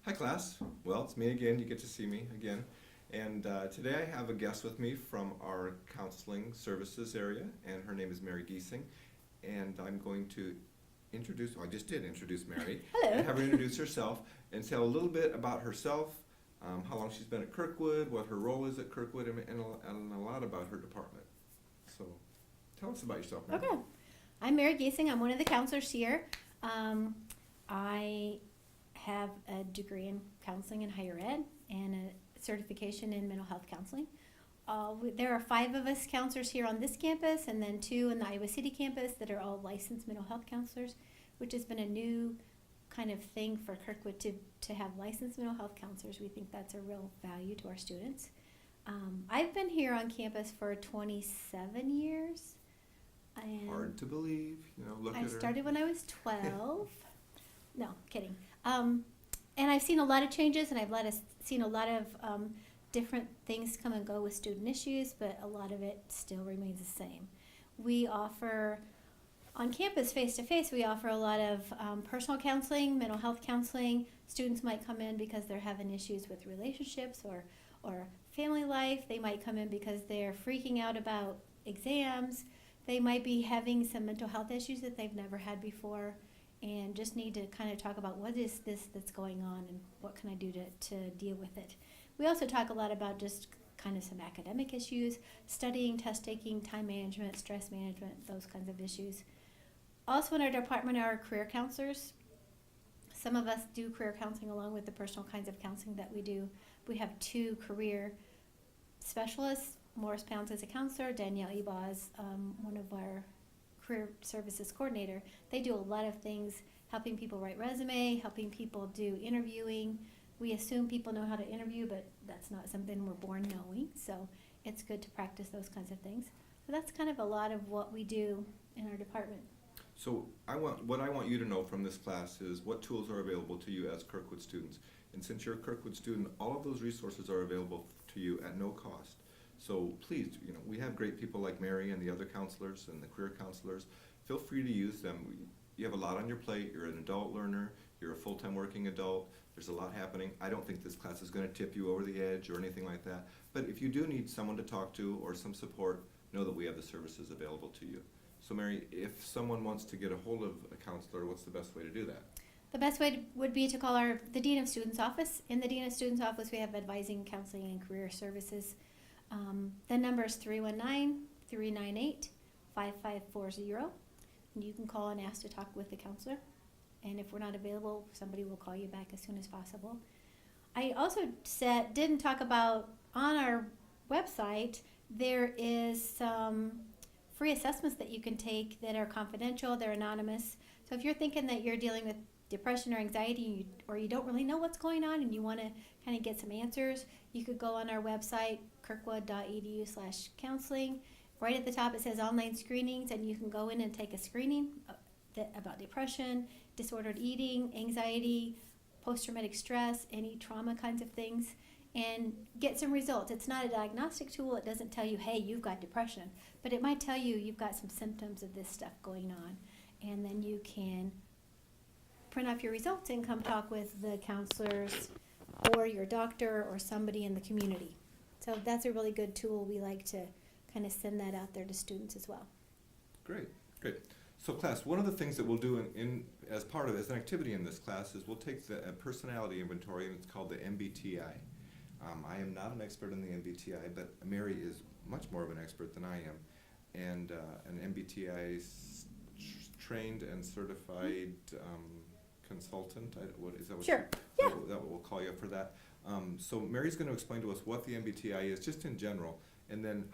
Hi class. Well, it's me again. You get to see me again. And today I have a guest with me from our counseling services area, and her name is Mary Giesing. And I'm going to I just did introduce Mary, Hello. and have her introduce herself and tell a little bit about herself, how long she's been at Kirkwood, what her role is at Kirkwood, and a lot about her department. So tell us about yourself, Mary. Okay. I'm Mary Giesing. I'm one of the counselors here. I have a degree in counseling and higher ed and a certification in mental health counseling. There are 5 of us counselors here on this campus, and then 2 in the Iowa City campus that are all licensed mental health counselors, which has been a new kind of thing for Kirkwood to have licensed mental health counselors. We think that's a real value to our students. I've been here on campus for 27 years. And Hard to believe, look at I her. started when I was 12. No, kidding. And I've seen a lot of changes, and I've seen a lot of different things come and go with student issues, but a lot of it still remains the same. We offer, on campus, face-to-face, we offer a lot of personal counseling, mental health counseling. Students might come in because they're having issues with relationships or family life. They might come in because they're freaking out about exams. They might be having some mental health issues that they've never had before and just need to kind of talk about what is this that's going on and what can I do to deal with it. We also talk a lot about just kind of some academic issues, studying, test taking, time management, stress management, those kinds of issues. Also in our department are career counselors. Some of us do career counseling along with the personal kinds of counseling that we do. We have 2 career specialists. Morris Pounds is a counselor, Danielle Ebaz, one of our career services coordinator. They do a lot of things, helping people write resume, helping people do interviewing. We assume people know how to interview, but that's not something we're born knowing, so it's good to practice those kinds of things. So that's kind of a lot of what we do in our department. So what I want you to know from this class is what tools are available to you as Kirkwood students. And since you're a Kirkwood student, all of those resources are available to you at no cost. So please, we have great people like Mary and the other counselors and the career counselors. Feel free to use them. You have a lot on your plate. You're an adult learner. You're a full-time working adult. There's a lot happening. I don't think this class is going to tip you over the edge or anything like that. But if you do need someone to talk to or some support, know that we have the services available to you. So Mary, if someone wants to get a hold of a counselor, what's the best way to do that? The best way would be to call the Dean of Students office. In the Dean of Students office, we have advising, counseling, and career services. The number is 319-398-5540, and you can call and ask to talk with the counselor. And if we're not available, somebody will call you back as soon as possible. I also didn't talk about, on our website, there is some free assessments that you can take that are confidential, they're anonymous. So if you're thinking that you're dealing with depression or anxiety, or you don't really know what's going on and you want to kind of get some answers, you could go on our website, kirkwood.edu/counseling. Right at the top it says online screenings, and you can go in and take a screening about depression, disordered eating, anxiety, post-traumatic stress, any trauma kinds of things, and get some results. It's not a diagnostic tool. It doesn't tell you, hey, you've got depression, but it might tell you you've got some symptoms of this stuff going on, and then you can print off your results and come talk with the counselors or your doctor or somebody in the community. So that's a really good tool. We like to kind of send that out there to students as well. Great. So class, one of the things that we'll do as an activity in this class is we'll take the personality inventory, and it's called the MBTI. I am not an expert in the MBTI, but Mary is much more of an expert than I am. And an MBTI trained and certified consultant. Is that what? Sure. Yeah. That we'll call you for that. So Mary's going to explain to us what the MBTI is, just in general, and then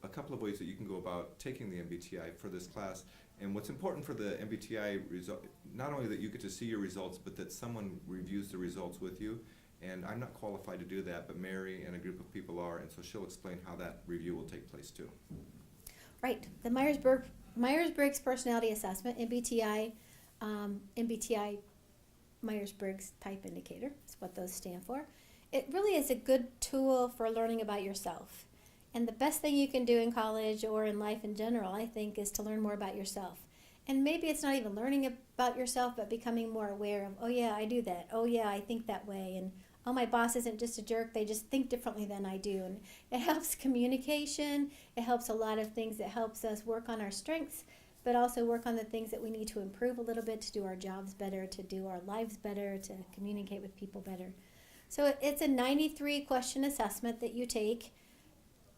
a couple of ways that you can go about taking the MBTI for this class. And what's important for the MBTI result, not only that you get to see your results, but that someone reviews the results with you. And I'm not qualified to do that, but Mary and a group of people are, and so she'll explain how that review will take place too. Right. The Myers-Briggs Personality Assessment, MBTI, MBTI Myers-Briggs Type Indicator is what those stand for. It really is a good tool for learning about yourself. And the best thing you can do in college or in life in general, I think, is to learn more about yourself. And maybe it's not even learning about yourself, but becoming more aware of, oh yeah, I do that. Oh yeah, I think that way. And oh, my boss isn't just a jerk. They just think differently than I do. And it helps communication. It helps a lot of things. It helps us work on our strengths, but also work on the things that we need to improve a little bit, to do our jobs better, to do our lives better, to communicate with people better. So it's a 93 question assessment that you take.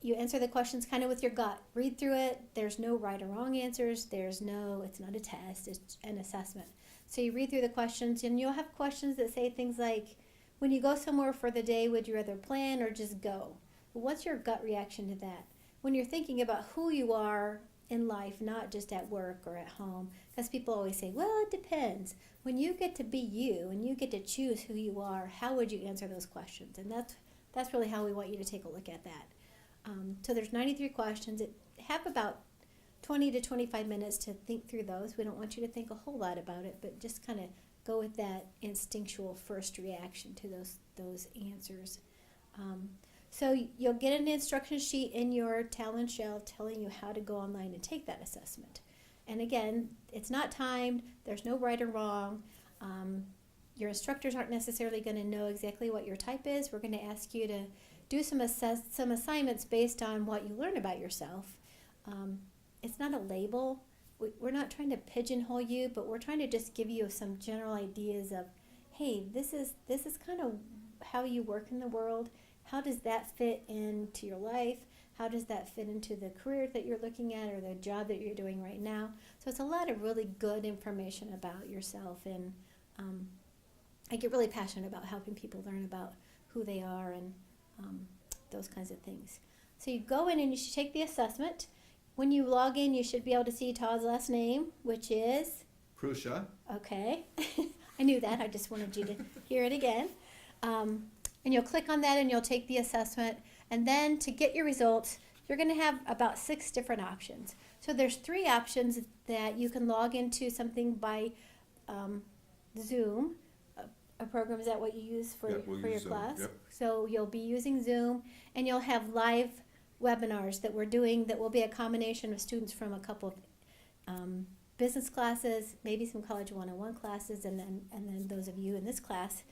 You answer the questions kind of with your gut. Read through it. There's no right or wrong answers. It's not a test. It's an assessment. So you read through the questions, and you'll have questions that say things like, when you go somewhere for the day, would you rather plan or just go? What's your gut reaction to that? When you're thinking about who you are in life, not just at work or at home, because people always say, well, it depends. When you get to be you and you get to choose who you are, how would you answer those questions? And that's really how we want you to take a look at that. So there's 93 questions. It have about 20 to 25 minutes to think through those. We don't want you to think a whole lot about it, but just kind of go with that instinctual first reaction to those answers. So you'll get an instruction sheet in your Talon shell telling you how to go online and take that assessment. And again, it's not timed. There's no right or wrong. Your instructors aren't necessarily going to know exactly what your type is. We're going to ask you to do some assignments based on what you learn about yourself. It's not a label. We're not trying to pigeonhole you, but we're trying to just give you some general ideas of, hey, this is kind of how you work in the world. How does that fit into your life? How does that fit into the career that you're looking at or the job that you're doing right now? So it's a lot of really good information about yourself, and I get really passionate about helping people learn about who they are and those kinds of things. So you go in and you should take the assessment. When you log in, you should be able to see Todd's last name, which is? Prusha. Okay. I knew that. I just wanted you to hear it again. And you'll click on that and you'll take the assessment. And then to get your results, you're going to have about 6 different options. So there's 3 options that you can log into something by Zoom. A program, is that what you use for your Zoom. class? Yep. So you'll be using Zoom, and you'll have live webinars that we're doing that will be a combination of students from a couple of business classes, maybe some college 101 classes, and then those of you in this class.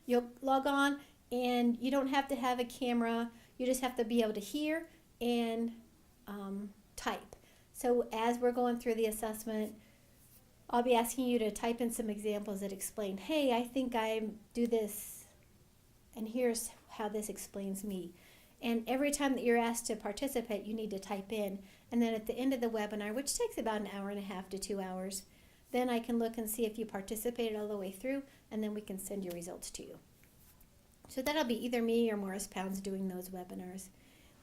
You'll log on, and you don't have to have a camera. You just have to be able to hear and type. So as we're going through the assessment, I'll be asking you to type in some examples that explain, hey, I think I do this, and here's how this explains me. And every time that you're asked to participate, you need to type in. And then at the end of the webinar, which takes about an hour and a half to 2 hours, then I can look and see if you participated all the way through, and then we can send your results to you. So that'll be either me or Morris Pounds doing those webinars.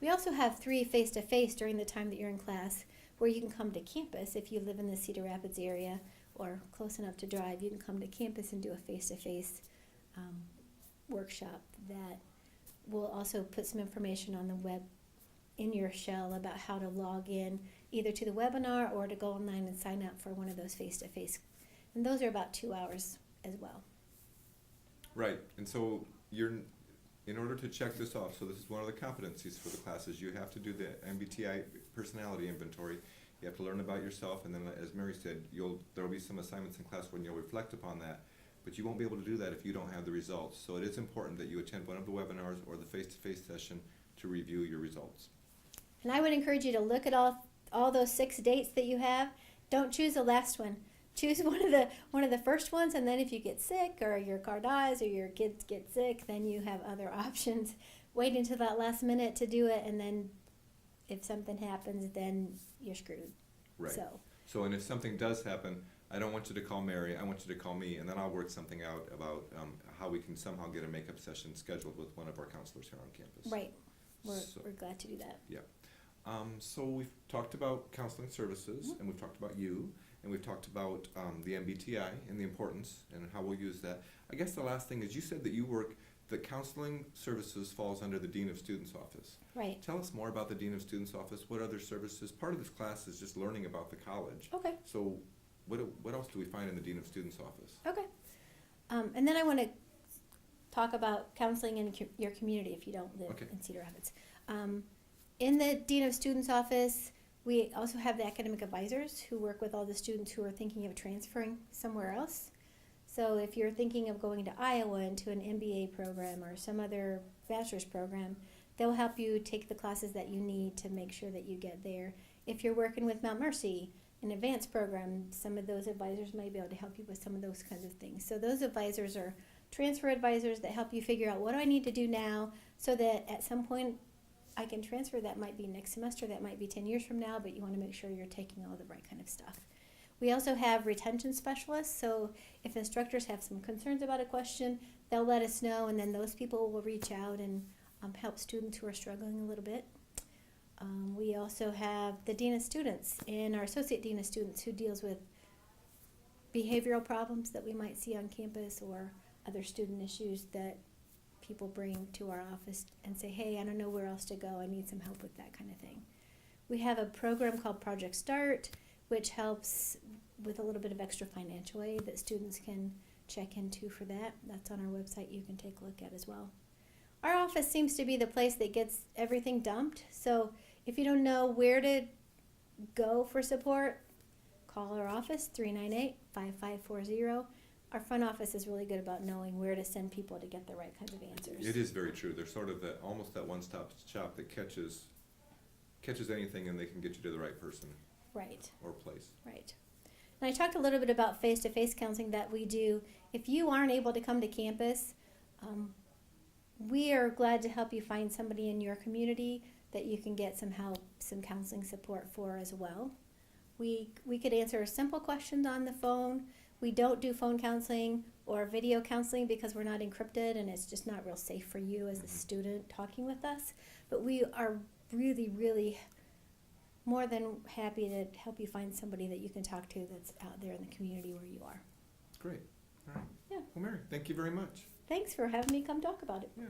We also have 3 face-to-face during the time that you're in class, where you can come to campus if you live in the Cedar Rapids area or close enough to drive. You can come to campus and do a face-to-face workshop that will also put some information on the web in your shell about how to log in either to the webinar or to go online and sign up for one of those face-to-face. And those are about 2 hours as well. Right, and so in order to check this off, so this is one of the competencies for the classes, you have to do the MBTI personality inventory. You have to learn about yourself, and then as Mary said, there will be some assignments in class when you'll reflect upon that, but you won't be able to do that if you don't have the results. So it is important that you attend one of the webinars or the face-to-face session to review your results. And I would encourage you to look at all those 6 dates that you have. Don't choose the last one. Choose one of the first ones, and then if you get sick or your car dies or your kids get sick, then you have other options. Wait until that last minute to do it, and then if something happens, then you're screwed. Right. So and if something does happen, I don't want you to call Mary, I want you to call me, and then I'll work something out about how we can somehow get a makeup session scheduled with one of our counselors here on campus. Right. We're glad to do that. Yeah. So we've talked about counseling services, and we've talked about you, and we've talked about the MBTI and the importance and how we'll use that. I guess the last thing is you said that the counseling services falls under the Dean of Students office. Right. Tell us more about the Dean of Students office. What other services? Part of this class is just learning about the college. Okay. So what else do we find in the Dean of Students office? Okay. And then I want to talk about counseling in your community if you don't live in Cedar Rapids. In the Dean of Students office, We also have the academic advisors who work with all the students who are thinking of transferring somewhere else. So if you're thinking of going to Iowa into an MBA program or some other bachelor's program, they'll help you take the classes that you need to make sure that you get there. If you're working with Mount Mercy, an advanced program, some of those advisors might be able to help you with some of those kinds of things. So those advisors are transfer advisors that help you figure out what do I need to do now so that at some point I can transfer. That might be next semester, that might be 10 years from now, but you want to make sure you're taking all the right kind of stuff. We also have retention specialists, so if instructors have some concerns about a question, they'll let us know, and then those people will reach out and help students who are struggling a little bit. We also have the Dean of Students and our Associate Dean of Students who deals with behavioral problems that we might see on campus or other student issues that people bring to our office and say, hey, I don't know where else to go, I need some help with that kind of thing. We have a program called Project Start, which helps with a little bit of extra financial aid that students can check into for that. That's on our website, you can take a look at as well. Our office seems to be the place that gets everything dumped, so if you don't know where to go for support, call our office, 398-5540. Our front office is really good about knowing where to send people to get the right kinds of answers. It is very true. They're sort of almost that one-stop shop that catches anything, and they can get you to the right person. Right. Or place. Right. And I talked a little bit about face-to-face counseling that we do. If you aren't able to come to campus, we are glad to help you find somebody in your community that you can get some help, some counseling support for as well. We could answer simple questions on the phone. We don't do phone counseling or video counseling because we're not encrypted and it's just not real safe for you as a student talking with us. But we are really, really more than happy to help you find somebody that you can talk to that's out there in the community where you are. Great. All right. Yeah. Well, Mary, thank you very much. Thanks for having me come talk about it. Yeah.